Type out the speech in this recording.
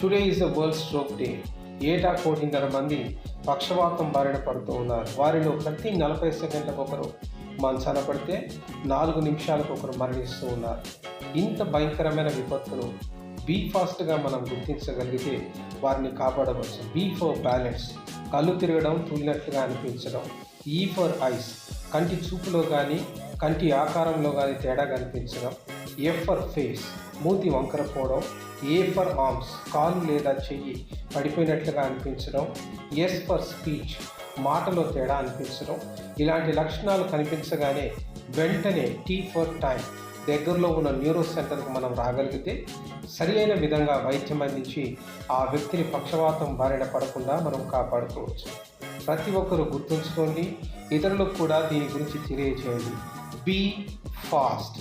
Today is the world stroke day. ఏటా 1,500,000 మంది పక్షవాతం బారిన పడుతూ ఉన్నారు. వారిలో ప్రతి 40 సెకండ్లకు ఒకరు మంచాన పడితే 4 నిమిషాలకు ఒకరు మరణిస్తూ ఉన్నారు. ఇంత భయంకరమైన విపత్తును బీ ఫాస్ట్గా మనం గుర్తించగలిగితే వారిని కాపాడవచ్చు. బీ ఫర్ బ్యాలెన్స్, కళ్ళు తిరగడం, తూలినట్లుగా అనిపించడం. ఈ ఫర్ ఐస్, కంటి చూపులో కానీ కంటి ఆకారంలో కానీ తేడా కనిపించడం. ఎఫ్ ఫర్ ఫేస్, మూతి వంకరపోవడం. ఏ ఫర్ ఆర్మ్స్, కాలు లేదా చెయ్యి పడిపోయినట్లుగా అనిపించడం. ఎస్ ఫర్ స్పీచ్, మాటలో తేడా అనిపించడం. ఇలాంటి లక్షణాలు కనిపించగానే వెంటనే టీ ఫర్ టైం, దగ్గరలో ఉన్న న్యూరో సెంటర్కు మనం రాగలిగితే సరి అయిన విధంగా వైద్యం అందించి ఆ వ్యక్తిని పక్షవాతం బారిన పడకుండా మనం కాపాడుకోవచ్చు. ప్రతి ఒక్కరూ గుర్తుంచుకోండి, ఇతరులకు కూడా దీని గురించి తెలియజేయండి. Be fast.